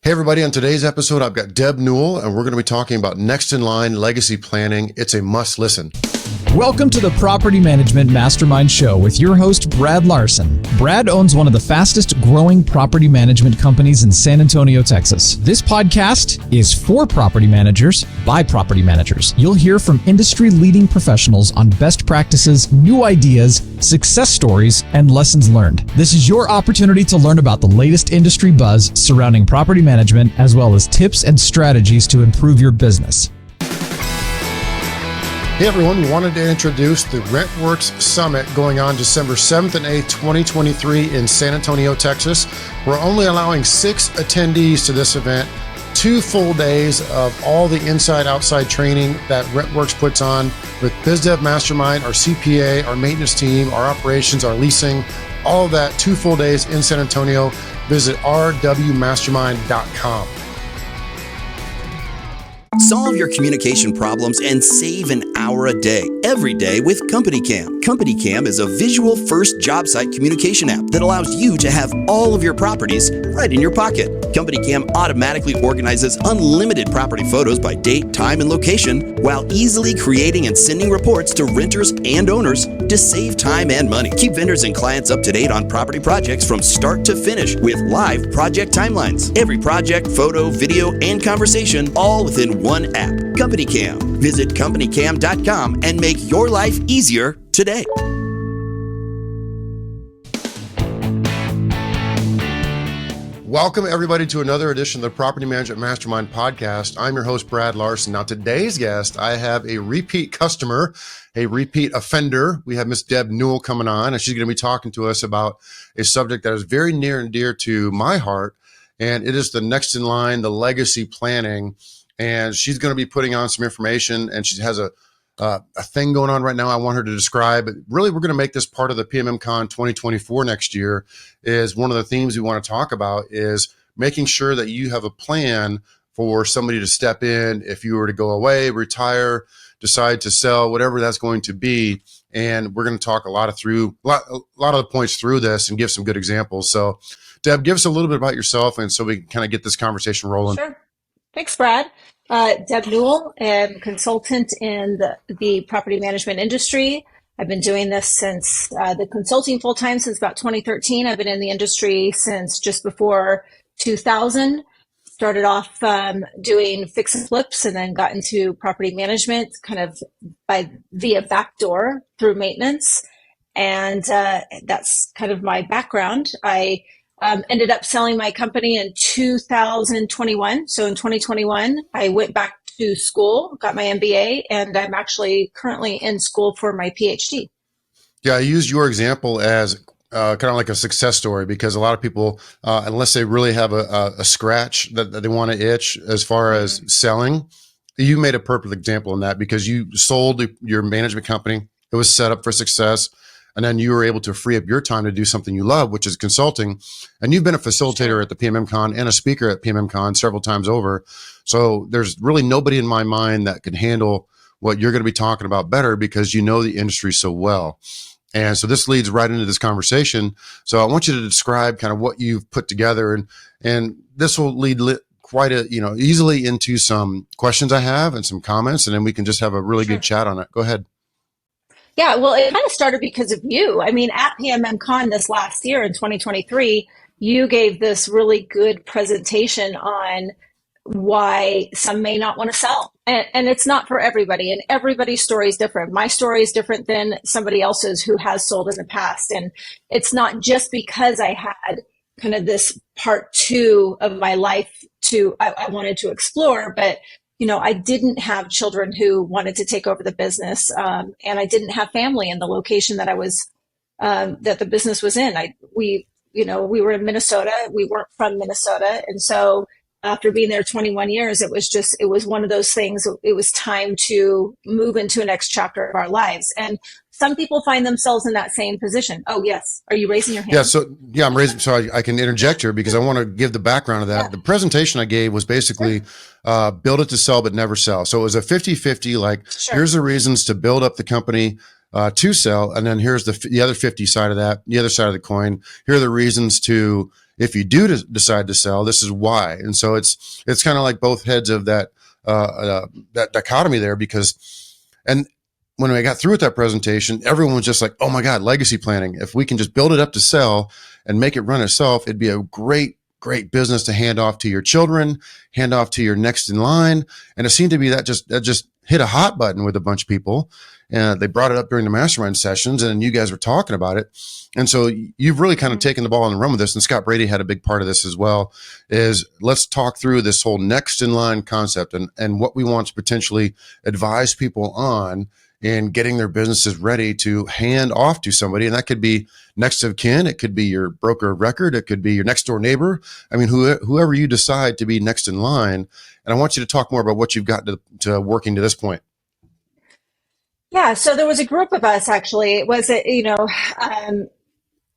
Hey everybody, on today's episode, I've got Deb Newell, and we're going to be talking about next in line legacy planning. It's a must listen. Welcome to the Property Management Mastermind Show with your host, Brad Larson. Brad owns one of the fastest growing property management companies in San Antonio, Texas. This podcast is for property managers by property managers. You'll hear from industry-leading professionals on best practices, new ideas, success stories, and lessons learned. This is your opportunity to learn about the latest industry buzz surrounding property management, as well as tips and strategies to improve your business. Hey everyone, we wanted to introduce the RentWorks Summit going on December 7th and 8th, 2023 in San Antonio, Texas. We're only allowing 6 attendees to this event, 2 full days of all the inside-outside training that RentWorks puts on with BizDev Mastermind, our CPA, our maintenance team, our operations, our leasing, all of that, 2 full days in San Antonio. Visit rwmastermind.com. Solve your communication problems and save an hour a day, every day with Company Cam. Company Cam is a visual first job site communication app that allows you to have all of your properties right in your pocket. Company Cam automatically organizes unlimited property photos by date, time, and location while easily creating and sending reports to renters and owners to save time and money. Keep vendors and clients up to date on property projects from start to finish with live project timelines. Every project, photo, video, and conversation all within one app. Company Cam. Visit companycam.com and make your life easier today. Welcome everybody to another edition of the Property Management Mastermind podcast. I'm your host, Brad Larson. Now today's guest, I have a repeat customer, a repeat offender. We have Miss Deb Newell coming on, and she's going to be talking to us about a subject that is very near and dear to my heart, and it is the next in line, the legacy planning. And she's going to be putting on some information, and she has a thing going on right now I want her to describe. But really, we're going to make this part of the PMMCon 2024 next year. Is one of the themes we want to talk about is making sure that you have a plan for somebody to step in if you were to go away, retire, decide to sell, whatever that's going to be. And we're going to talk a lot of the points through this and give some good examples. So, Deb, give us a little bit about yourself, and so we can kind of get this conversation rolling. Sure. Thanks, Brad. Deb Newell, I'm a consultant in the property management industry. I've been doing this since the consulting full-time since about 2013. I've been in the industry since just before 2000. Started off doing fix and flips and then got into property management kind of via backdoor through maintenance. And that's kind of my background. I ended up selling my company in 2021. So in 2021, I went back to school, got my MBA, and I'm actually currently in school for my PhD. Yeah, I used your example as kind of like a success story, because a lot of people, unless they really have a scratch that they want to itch as far as selling, you made a perfect example in that, because you sold your management company. It was set up for success. And then you were able to free up your time to do something you love, which is consulting. And you've been a facilitator at the PMMCon and a speaker at PMMCon several times over. So there's really nobody in my mind that can handle what you're going to be talking about better, because you know the industry so well. And so this leads right into this conversation. So I want you to describe kind of what you've put together, and this will lead quite easily into some questions I have and some comments, and then we can just have a really good chat on it. Go ahead. Yeah, well, it kind of started because of you. I mean, at PMMCon this last year in 2023, you gave this really good presentation on why some may not want to sell. And it's not for everybody, and everybody's story is different. My story is different than somebody else's who has sold in the past. And it's not just because I had kind of this part 2 of my life I wanted to explore, but I didn't have children who wanted to take over the business, and I didn't have family in the location that I was, that the business was in. We were in Minnesota. We weren't from Minnesota, and so after being there 21 years, it was one of those things. It was time to move into a next chapter of our lives, and some people find themselves in that same position. Oh, yes. Are you raising your hand? Yeah, I'm raising, so I can interject here because I want to give the background of that. Yeah. The presentation I gave was basically build it to sell, but never sell. So it was a 50-50, here's the reasons to build up the company to sell. And then here's the other 50 side of that, the other side of the coin. Here are the reasons to if you do decide to sell, this is why. And so it's kind of like both heads of that dichotomy there, because, and when I got through with that presentation, everyone was just like, oh my God, legacy planning. If we can just build it up to sell and make it run itself, it'd be a great business to hand off to your children, hand off to your next in line. And it seemed to be that just hit a hot button with a bunch of people. And they brought it up during the mastermind sessions, and you guys were talking about it. And so you've really kind of taken the ball and run with this. And Scott Brady had a big part of this as well, is let's talk through this whole next in line concept and what we want to potentially advise people on in getting their businesses ready to hand off to somebody. And that could be next of kin. It could be your broker of record. It could be your next door neighbor. I mean, whoever you decide to be next in line. And I want you to talk more about what you've got to working to this point. Yeah, so there was a group of us actually. It was,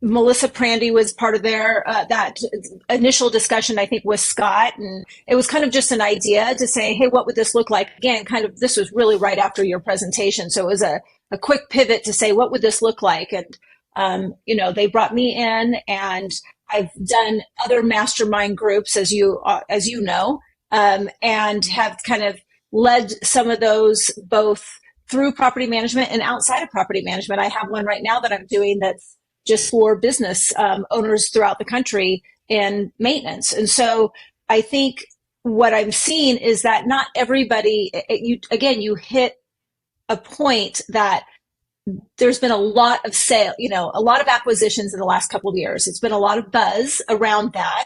Melissa Prandy was part of that initial discussion, I think, with Scott. And it was kind of just an idea to say, hey, what would this look like? Again, kind of, this was really right after your presentation. So it was a quick pivot to say, what would this look like? And, they brought me in, and I've done other mastermind groups, as you know, and have kind of led some of those both through property management and outside of property management. I have one right now that I'm doing that's just for business owners throughout the country in maintenance. And so I think what I'm seeing is that not everybody, you hit a point that there's been a lot of a lot of acquisitions in the last couple of years. It's been a lot of buzz around that,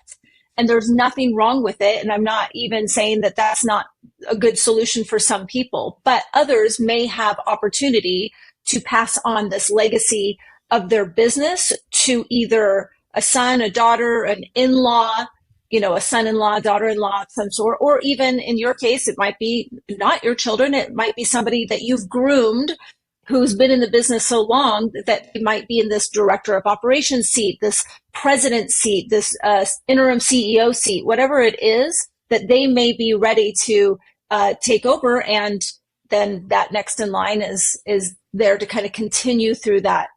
and there's nothing wrong with it. And I'm not even saying that that's not a good solution for some people, but others may have opportunity to pass on this legacy of their business to either a son, a daughter, an in-law, a son-in-law, daughter-in-law of some sort, or even in your case, it might be not your children. It might be somebody that you've groomed who's been in the business so long that they might be in this director of operations seat, this president seat, this interim CEO seat, whatever it is, that they may be ready to take over. And then that next in line is there to kind of continue through that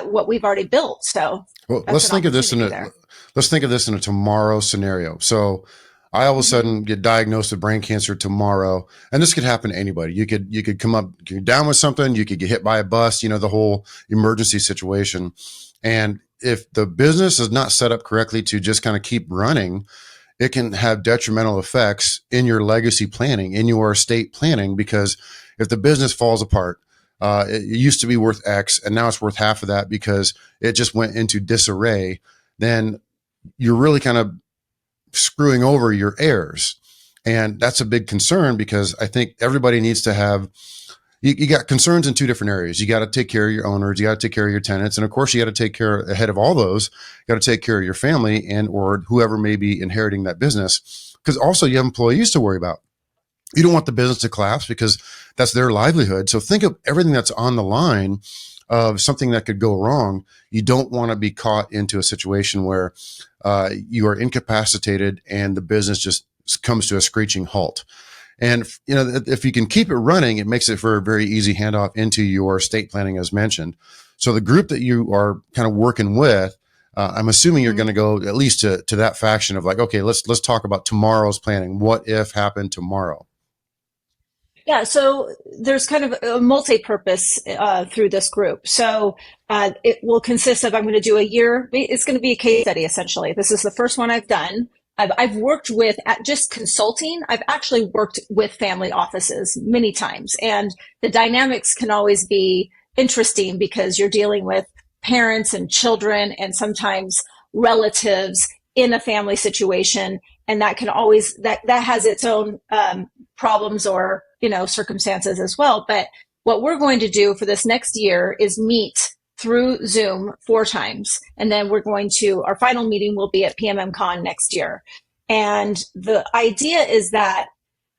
what we've already built. So let's think of this in a tomorrow scenario. So I all of a sudden get diagnosed with brain cancer tomorrow, and this could happen to anybody. You could come up, you're down with something, you could get hit by a bus, the whole emergency situation. And if the business is not set up correctly to just kind of keep running, it can have detrimental effects in your legacy planning, in your estate planning, because if the business falls apart, it used to be worth X and now it's worth half of that because it just went into disarray, then you're really kind of screwing over your heirs. And that's a big concern, because I think everybody needs to have, you got concerns in two different areas. You got to take care of your owners, you got to take care of your tenants. And of course you got to take care ahead of all those, you got to take care of your family and, or whoever may be inheriting that business. Because also you have employees to worry about. You don't want the business to collapse because that's their livelihood. So think of everything that's on the line of something that could go wrong. You don't want to be caught into a situation where you are incapacitated and the business just comes to a screeching halt. And if you can keep it running, it makes it for a very easy handoff into your estate planning, as mentioned. So the group that you are kind of working with, I'm assuming you're going to go at least to that faction of like, okay, let's talk about tomorrow's planning. What if happened tomorrow? Yeah, so there's kind of a multi-purpose through this group. So it will consist of, I'm going to do a year. It's going to be a case study, essentially. This is the first one I've done. I've worked with, at just consulting, I've actually worked with family offices many times. And the dynamics can always be interesting because you're dealing with parents and children and sometimes relatives in a family situation. And that can always, that has its own problems or circumstances as well. But what we're going to do for this next year is meet through Zoom 4 times. And then our final meeting will be at PMM Con next year. And the idea is that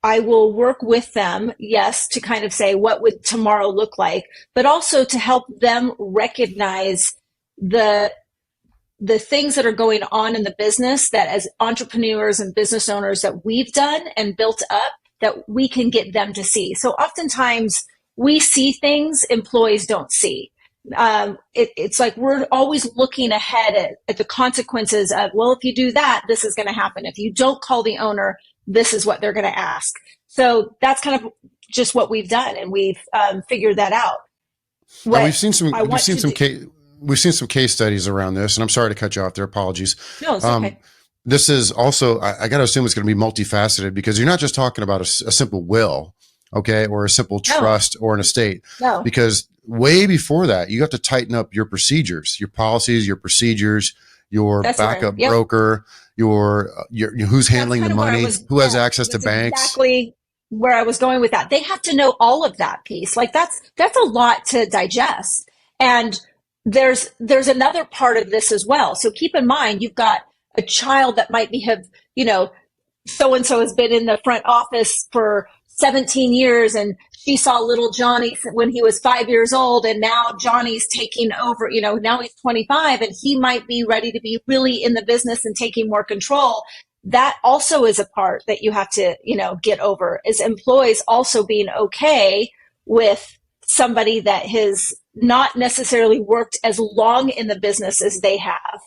I will work with them, yes, to kind of say, what would tomorrow look like, but also to help them recognize the things that are going on in the business that as entrepreneurs and business owners that we've done and built up, that we can get them to see. So oftentimes we see things employees don't see. It's like we're always looking ahead at the consequences of, well, if you do that, this is going to happen. If you don't call the owner, this is what they're going to ask. So that's kind of just what we've done, and we've figured that out. Now, we've seen some case studies around this, and I'm sorry to cut you off there. Apologies. No, it's okay. This is also, I got to assume it's going to be multifaceted, because you're not just talking about a simple will, okay, or a simple trust or an estate. No. Because way before that, you have to tighten up your procedures, your policies, your procedures, your backup broker, your who's handling the money, who has access to banks. Exactly where I was going with that. They have to know all of that piece. Like that's a lot to digest. And there's another part of this as well. So keep in mind, you've got a child that might so-and-so has been in the front office for 17 years, and she saw little Johnny when he was 5 years old, and now Johnny's taking over, now he's 25, and he might be ready to be really in the business and taking more control. That also is a part that you have to, get over, is employees also being okay with somebody that has not necessarily worked as long in the business as they have,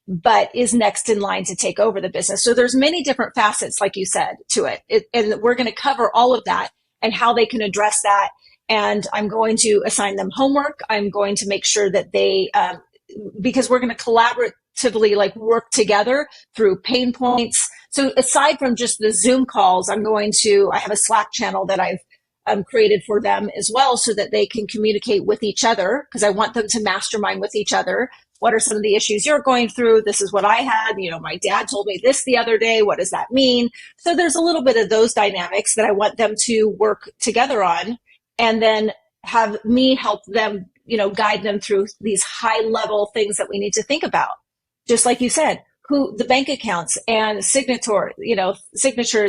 but is next in line to take over the business. So there's many different facets, like you said, to it. And we're going to cover all of that and how they can address that. And I'm going to assign them homework. I'm going to make sure that they, because we're going to collaboratively work together through pain points. So aside from just the Zoom calls, I have a Slack channel that I've created for them as well, so that they can communicate with each other, because I want them to mastermind with each other. What are some of the issues you're going through? This is what I had. My dad told me this the other day. What does that mean? So there's a little bit of those dynamics that I want them to work together on, and then have me help them, guide them through these high level things that we need to think about. Just like you said, who the bank accounts and signatures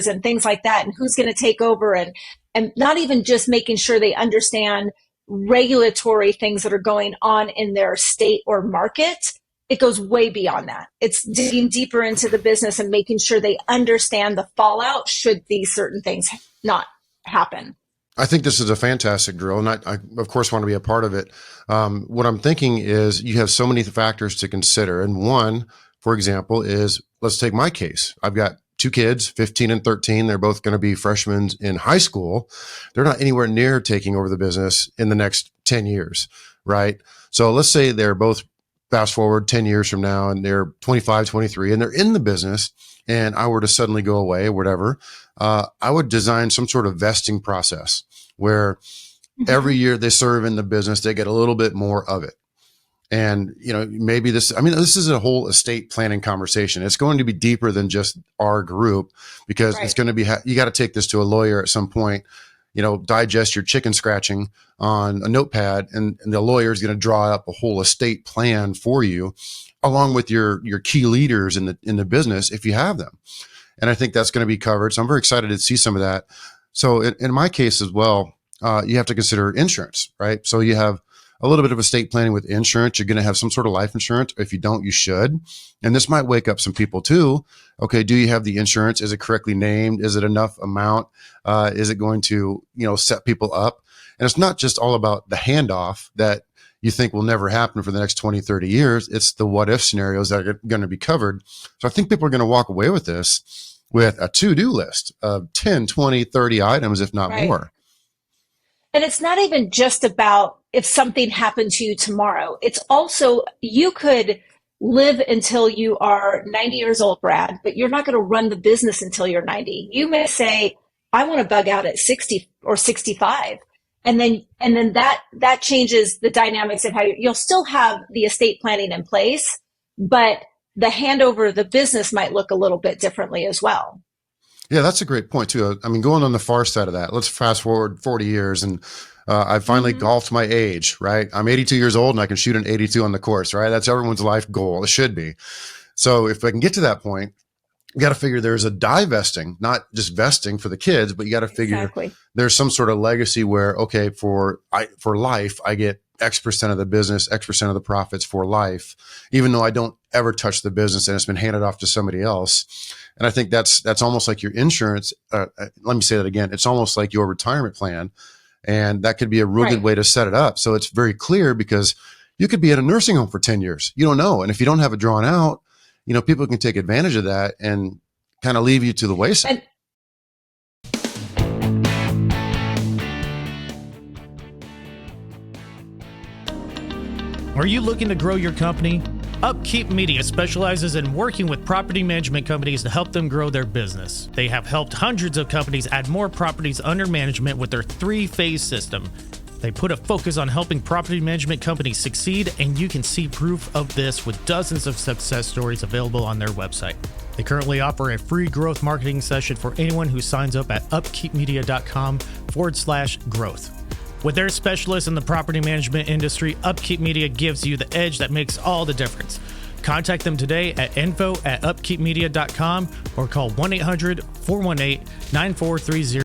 and things like that, and who's going to take over, and not even just making sure they understand regulatory things that are going on in their state or market. It goes way beyond that. It's digging deeper into the business and making sure they understand the fallout should these certain things not happen. I think this is a fantastic drill, and I of course want to be a part of it. What I'm thinking is you have so many factors to consider. And one, for example, is, let's take my case. I've got two kids, 15 and 13. They're both going to be freshmen in high school. They're not anywhere near taking over the business in the next 10 years, right? So let's say they're both, fast forward 10 years from now, and they're 25, 23, and they're in the business, and I were to suddenly go away or whatever, I would design some sort of vesting process where every year they serve in the business, they get a little bit more of it. And, maybe this is a whole estate planning conversation. It's going to be deeper than just our group, because It's going to be, you got to take this to a lawyer at some point, digest your chicken scratching on a notepad, and the lawyer is going to draw up a whole estate plan for you, along with your key leaders in the business, if you have them. And I think that's going to be covered. So I'm very excited to see some of that. So in my case as well, you have to consider insurance, right? So you have a little bit of estate planning with insurance. You're going to have some sort of life insurance. If you don't, you should. And this might wake up some people too. Okay, do you have the insurance? Is it correctly named? Is it enough amount? Is it going to, set people up? And it's not just all about the handoff that you think will never happen for the next 20, 30 years. It's the what if scenarios that are going to be covered. So I think people are going to walk away with this with a to-do list of 10, 20, 30 items, if not more. And it's not even just about if something happened to you tomorrow. It's also, you could live until you are 90 years old, Brad, but you're not going to run the business until you're 90. You may say, I want to bug out at 60 or 65. And then that changes the dynamics of how you'll still have the estate planning in place, but the handover of the business might look a little bit differently as well. Yeah, that's a great point too. I mean, going on the far side of that, let's fast forward 40 years and I finally golfed my age, right? I'm 82 years old and I can shoot an 82 on the course, right? That's everyone's life goal. It should be. So if I can get to that point, you got to figure there's a divesting, not just vesting for the kids, but you got to figure there's some sort of legacy where, okay, for life, I get X percent of the business, X percent of the profits for life, even though I don't ever touch the business and it's been handed off to somebody else. And I think that's almost like your insurance. Let me say that again. It's almost like your retirement plan. And that could be a real good way to set it up. So it's very clear, because you could be at a nursing home for 10 years. You don't know. And if you don't have it drawn out, people can take advantage of that and kind of leave you to the wayside. Are you looking to grow your company? Upkeep Media specializes in working with property management companies to help them grow their business. They have helped hundreds of companies add more properties under management with their 3-phase system. They put a focus on helping property management companies succeed, and you can see proof of this with dozens of success stories available on their website. They currently offer a free growth marketing session for anyone who signs up at upkeepmedia.com/growth. With their specialists in the property management industry, Upkeep Media gives you the edge that makes all the difference. Contact them today at info@upkeepmedia.com or call 1-800-418-9430.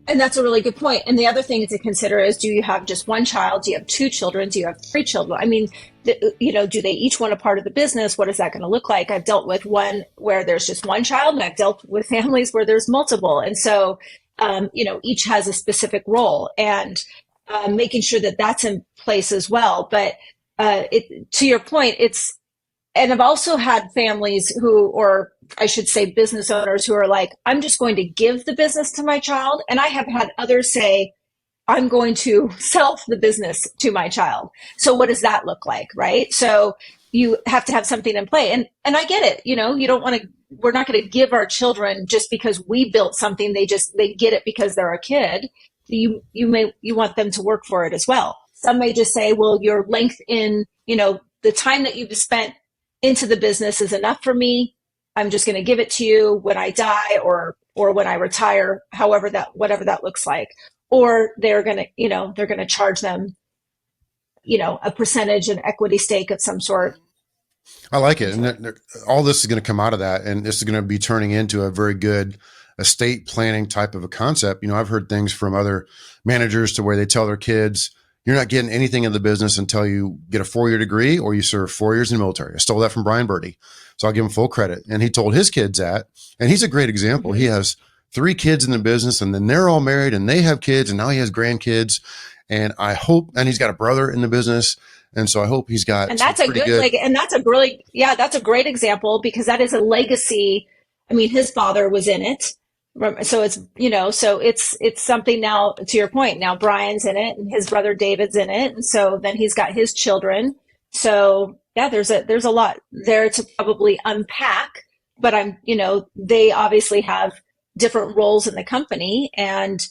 And that's a really good point. And the other thing to consider is, do you have just one child? Do you have 2 children? Do you have 3 children? I mean, do they each want a part of the business? What is that going to look like? I've dealt with one where there's just one child, and I've dealt with families where there's multiple. And so, each has a specific role, and making sure that that's in place as well. But to your point, and I've also had families or I should say business owners who are like, I'm just going to give the business to my child. And I have had others say, I'm going to sell the business to my child. So what does that look like? Right. So you have to have something in play. And I get it. You don't want to, we're not going to give our children just because we built something. They get it because they're a kid. You want them to work for it as well. Some may just say, well, your length in, the time that you've spent into the business is enough for me. I'm just going to give it to you when I die or when I retire, whatever that looks like. Or they're going to charge them, a percentage, an equity stake of some sort. I like it. And all this is going to come out of that. And this is going to be turning into a very good estate planning type of a concept. I've heard things from other managers to where they tell their kids, you're not getting anything in the business until you get a 4-year degree or you serve 4 years in the military. I stole that from Brian Birdie. So I'll give him full credit. And he told his kids that, and he's a great example. Mm-hmm. He has 3 kids in the business, and then they're all married and they have kids, and now he has grandkids. And I hope, and he's got a brother in the business. And so I hope he's got, and that's a good, and that's a really, that's a great example, because that is a legacy. I mean, his father was in it. So it's, it's something now, to your point, now Brian's in it and his brother David's in it. And so then he's got his children. So yeah, there's a lot there to probably unpack, but they obviously have different roles in the company, and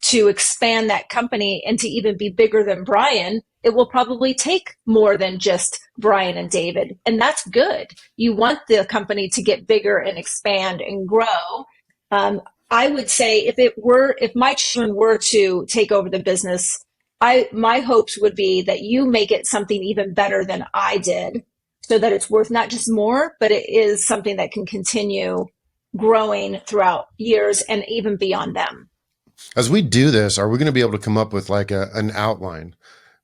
to expand that company and to even be bigger than Brian, it will probably take more than just Brian and David. And that's good. You want the company to get bigger and expand and grow. I would say if my children were to take over the business, my hopes would be that you make it something even better than I did, so that it's worth not just more, but it is something that can continue growing throughout years and even beyond them. As we do this, are we going to be able to come up with like an outline?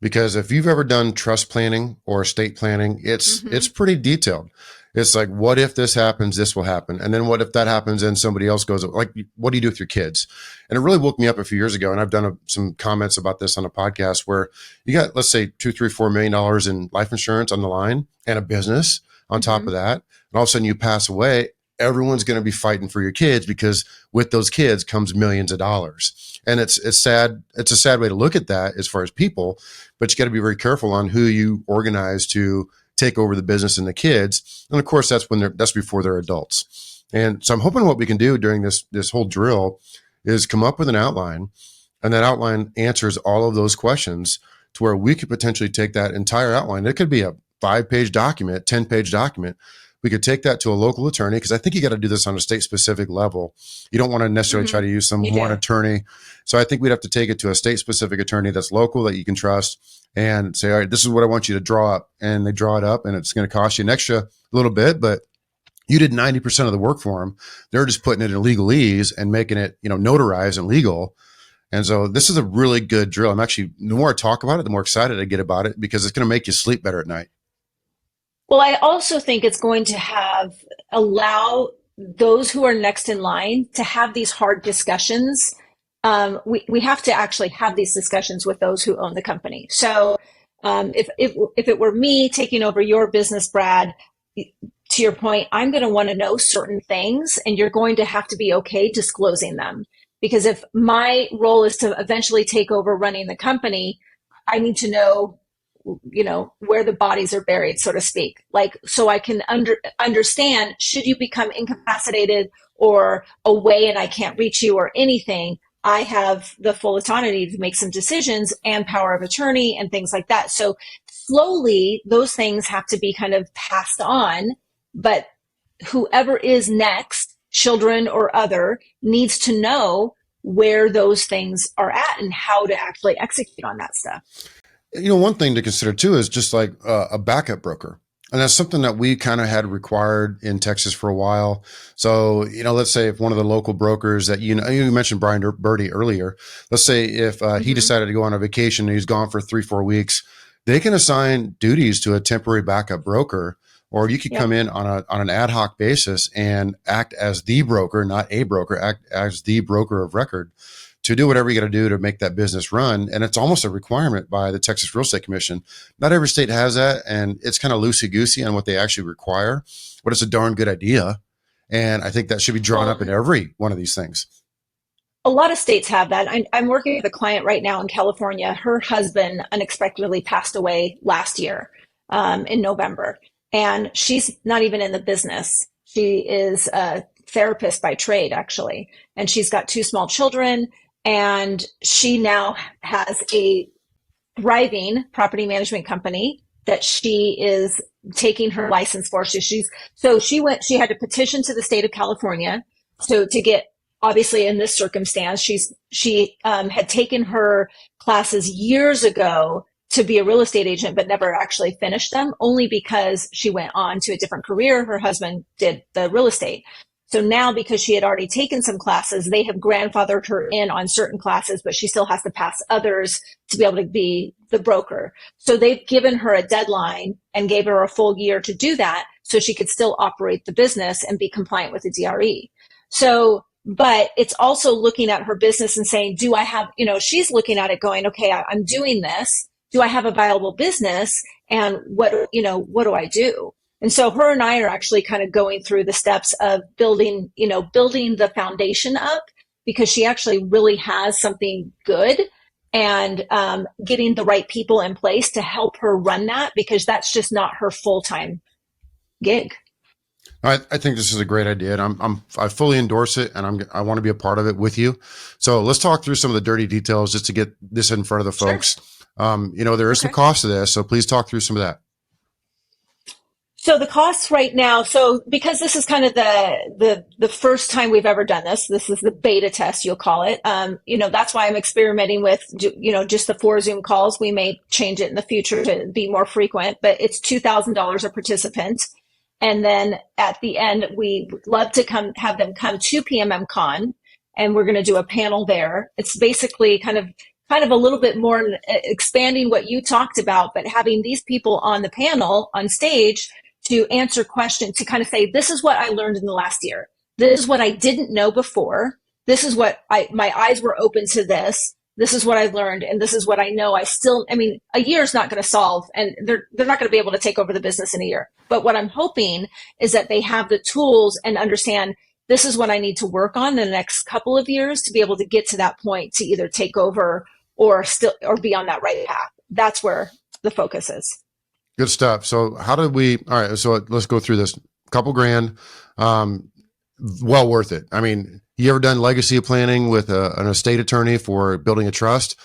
Because if you've ever done trust planning or estate planning, it's pretty detailed. It's like, what if this happens, this will happen. And then what if that happens and somebody else goes, like, what do you do with your kids? And it really woke me up a few years ago. And I've done some comments about this on a podcast where you got, let's say, $2, $3, $4 million in life insurance on the line and a business on top of that. And all of a sudden you pass away. Everyone's going to be fighting for your kids, because with those kids comes millions of dollars. And it's sad. It's a sad way to look at that as far as people, but you got to be very careful on who you organize to take over the business and the kids. And of course, that's before they're adults. And so I'm hoping what we can do during this whole drill is come up with an outline, and that outline answers all of those questions to where we could potentially take that entire outline. It could be a 5-page document, 10-page document. We could take that to a local attorney, because I think you got to do this on a state specific level. You don't want to necessarily try to use some one attorney. So I think we'd have to take it to a state specific attorney that's local, that you can trust, and say, all right, this is what I want you to draw up. And they draw it up, and it's going to cost you an extra little bit, but you did 90% of the work for them. They're just putting it in legalese and making it, notarized and legal. And so this is a really good drill. I'm actually, the more I talk about it, the more excited I get about it, because it's going to make you sleep better at night. Well, I also think it's going to allow those who are next in line to have these hard discussions. We have to actually have these discussions with those who own the company. So if it were me taking over your business, Brad, to your point, I'm going to want to know certain things, and you're going to have to be okay disclosing them. Because if my role is to eventually take over running the company, I need to know, where the bodies are buried, so to speak. Like, so I can understand, should you become incapacitated or away and I can't reach you or anything, I have the full autonomy to make some decisions and power of attorney and things like that. So slowly, those things have to be kind of passed on, but whoever is next, children or other, needs to know where those things are at and how to actually execute on that stuff. One thing to consider too is just like a backup broker. And that's something that we kind of had required in Texas for a while. So, let's say if one of the local brokers that, you mentioned Brian Birdie earlier, let's say if he decided to go on a vacation and he's gone for 3-4 weeks, they can assign duties to a temporary backup broker, or you could come in on an ad hoc basis and act as the broker, not a broker, act as the broker of record to do whatever you got to do to make that business run. And it's almost a requirement by the Texas Real Estate Commission. Not every state has that, and it's kind of loosey-goosey on what they actually require, but it's a darn good idea. And I think that should be drawn up in every one of these things. A lot of states have that. I'm working with a client right now in California. Her husband unexpectedly passed away last year in November, and she's not even in the business. She is a therapist by trade, actually, and she's got 2 small children. And she now has a thriving property management company that she is taking her license for. So she had to petition to the state of California. So to get, obviously in this circumstance, she had taken her classes years ago to be a real estate agent, but never actually finished them, only because she went on to a different career. Her husband did the real estate. So now, because she had already taken some classes, they have grandfathered her in on certain classes, but she still has to pass others to be able to be the broker. So they've given her a deadline and gave her a full year to do that so she could still operate the business and be compliant with the DRE. So, but it's also looking at her business and saying, do I have, she's looking at it going, okay, I'm doing this. Do I have a viable business? And what do I do? And so her and I are actually kind of going through the steps of building the foundation up, because she actually really has something good, and getting the right people in place to help her run that, because that's just not her full-time gig. I think this is a great idea, and I fully endorse it, and I want to be a part of it with you. So let's talk through some of the dirty details just to get this in front of the folks. Sure. There is some cost to this, so please talk through some of that. So the costs right now, because this is kind of the first time we've ever done this is the beta test, you'll call it. That's why I'm experimenting with, just the 4 Zoom calls. We may change it in the future to be more frequent, but it's $2,000 a participant. And then at the end, we would love to have them come to PMM Con, and we're going to do a panel there. It's basically kind of a little bit more expanding what you talked about, but having these people on the panel on stage to answer questions, to kind of say, this is what I learned in the last year. This is what I didn't know before. This is what my eyes were open to this. This is what I learned. And this is what I know. A year is not going to solve, and they're not going to be able to take over the business in a year. But what I'm hoping is that they have the tools and understand, this is what I need to work on in the next couple of years to be able to get to that point to either take over or be on that right path. That's where the focus is. Good stuff. So all right, so let's go through this. Couple grand, well worth it. I mean, you ever done legacy planning with an estate attorney for building a trust?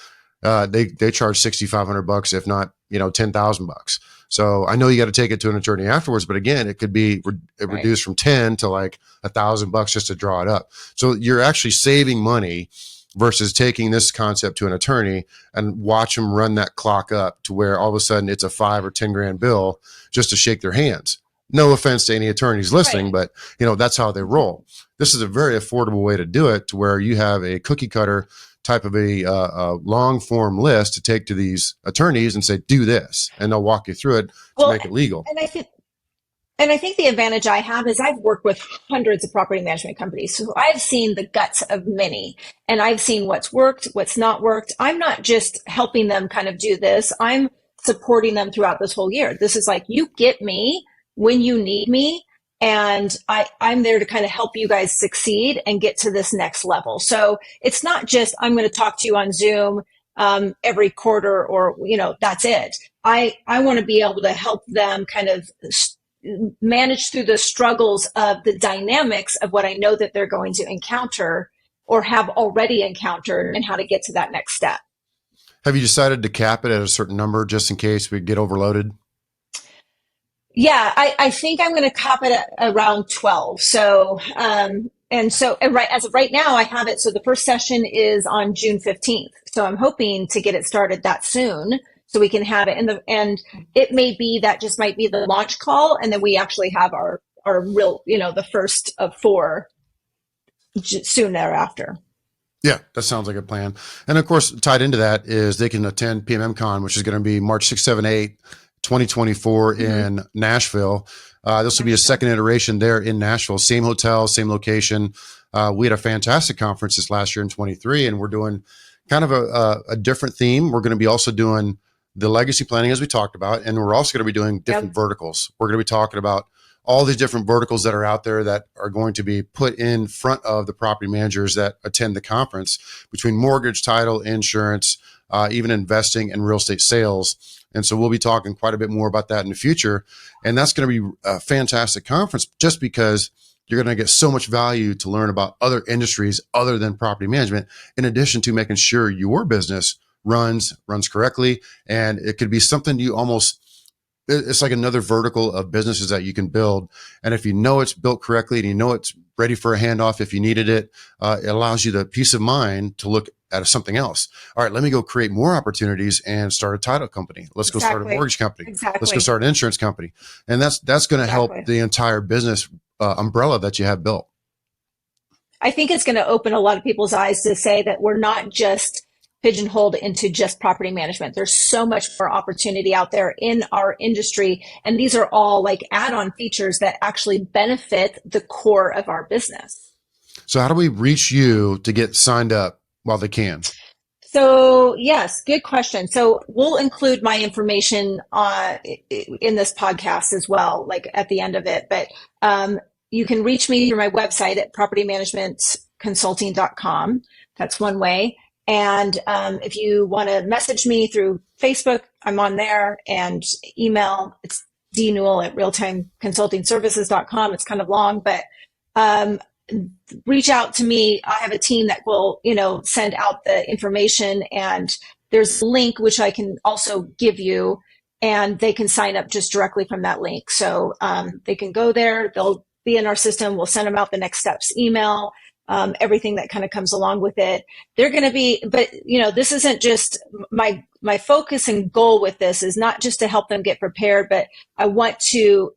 They charge $6,500, if not, $10,000. So I know you got to take it to an attorney afterwards, but again, it could be reduced from 10 to like $1,000 just to draw it up. So you're actually saving money versus taking this concept to an attorney and watch them run that clock up to where all of a sudden it's a 5 or 10 grand bill just to shake their hands. No offense to any attorneys listening, right. But that's how they roll. This is a very affordable way to do it, to where you have a cookie cutter type of a long form list to take to these attorneys and say, do this, and they'll walk you through it to make it legal. And I think And I think the advantage I have is I've worked with hundreds of property management companies. So I've seen the guts of many, and I've seen what's worked, what's not worked. I'm not just helping them kind of do this. I'm supporting them throughout this whole year. This is like, you get me when you need me. And I'm there to kind of help you guys succeed and get to this next level. So it's not just, I'm going to talk to you on Zoom every quarter, or, that's it. I want to be able to help them kind of manage through the struggles of the dynamics of what I know that they're going to encounter or have already encountered, and how to get to that next step. Have you decided to cap it at a certain number just in case we get overloaded? Yeah, I think I'm going to cap it at around 12. So, and right as of right now, I have it. So the first session is on June 15th. So I'm hoping to get it started that soon, so we can have it. And it may be that just might be the launch call, and then we actually have our real, the first of 4 soon thereafter. Yeah, that sounds like a plan. And of course, tied into that is they can attend PMM Con, which is going to be March 6, 7, 8, 2024 in Nashville. This will be a second iteration there in Nashville, same hotel, same location. We had a fantastic conference this last year in 23, and we're doing kind of a different theme. We're going to be also doing the legacy planning, as we talked about, and we're also going to be doing different verticals. We're going to be talking about all these different verticals that are out there that are going to be put in front of the property managers that attend the conference, between mortgage, title, insurance, even investing and real estate sales. And so we'll be talking quite a bit more about that in the future. And that's going to be a fantastic conference, just because you're going to get so much value to learn about other industries other than property management, in addition to making sure your business runs correctly. And it could be something it's like another vertical of businesses that you can build. And if you know it's built correctly and you know it's ready for a handoff if you needed it, it allows you the peace of mind to look at something else. All right, let me go create more opportunities and start a title company. Let's go start a mortgage company. Let's go start an insurance company. And that's going to help the entire business umbrella that you have built. I think it's going to open a lot of people's eyes to say that we're not just pigeonholed into just property management. There's so much more opportunity out there in our industry. And these are all like add-on features that actually benefit the core of our business. So how do we reach you to get signed up while they can? So yes, good question. So we'll include my information in this podcast as well, like at the end of it. But you can reach me through my website at propertymanagementconsulting.com. That's one way. And if you want to message me through Facebook, I'm on there, and email, it's dnewell at realtimeconsultingservices.com. It's kind of long, but reach out to me. I have a team that will, send out the information, and there's a link which I can also give you, and they can sign up just directly from that link. So they can go there, they'll be in our system. We'll send them out the next steps email. Everything that kind of comes along with it. They're going to be, but this isn't just my focus and goal with this is not just to help them get prepared, but I want to,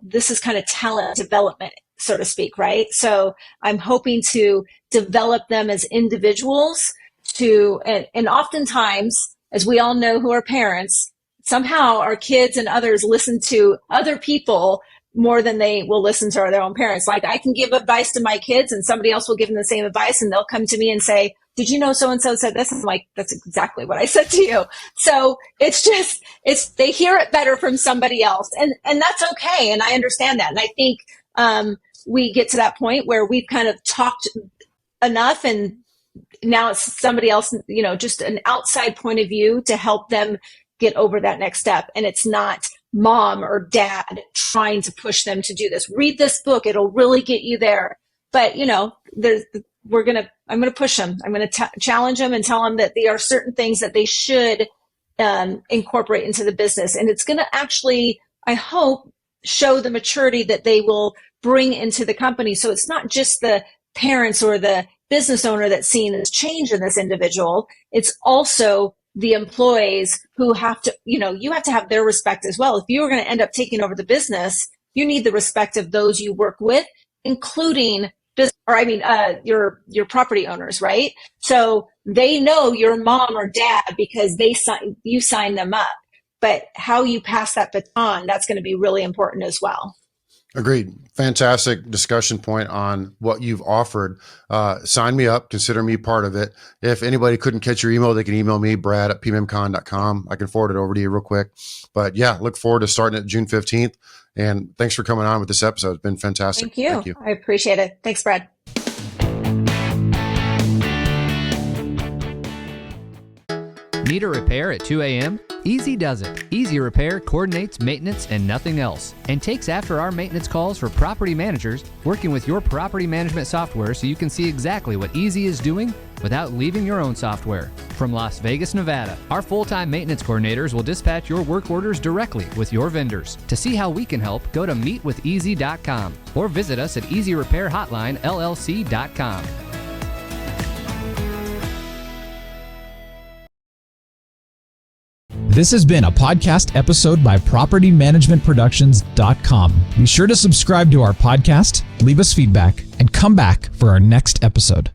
this is kind of talent development, so to speak, right? So I'm hoping to develop them as individuals and oftentimes, as we all know who are parents, somehow our kids and others listen to other people more than they will listen to their own parents. Like, I can give advice to my kids and somebody else will give them the same advice, and they'll come to me and say, did you know so-and-so said this? I'm like, that's exactly what I said to you. So they hear it better from somebody else, and that's okay. And I understand that. And I think we get to that point where we've kind of talked enough, and now it's somebody else, just an outside point of view to help them get over that next step. And it's not mom or dad trying to push them to do this. Read this book. It'll really get you there. But, I'm going to push them. I'm going to challenge them and tell them that there are certain things that they should incorporate into the business. And it's going to actually, I hope, show the maturity that they will bring into the company. So it's not just the parents or the business owner that's seeing this change in this individual. It's also the employees who have to, you have to have their respect as well. If you are going to end up taking over the business, you need the respect of those you work with, including your property owners, right? So they know your mom or dad because you signed them up. But how you pass that baton, that's going to be really important as well. Agreed. Fantastic discussion point on what you've offered. Sign me up. Consider me part of it. If anybody couldn't catch your email, they can email me, brad@pmmcon.com. I can forward it over to you real quick. But yeah, look forward to starting it June 15th. And thanks for coming on with this episode. It's been fantastic. Thank you. I appreciate it. Thanks, Brad. Need a repair at 2 a.m.? Easy does it. Easy Repair coordinates maintenance and nothing else, and takes after our maintenance calls for property managers, working with your property management software so you can see exactly what Easy is doing without leaving your own software. From Las Vegas, Nevada, our full-time maintenance coordinators will dispatch your work orders directly with your vendors. To see how we can help, go to meetwitheasy.com or visit us at easyrepairhotlinellc.com. This has been a podcast episode by PropertyManagementProductions.com. Be sure to subscribe to our podcast, leave us feedback, and come back for our next episode.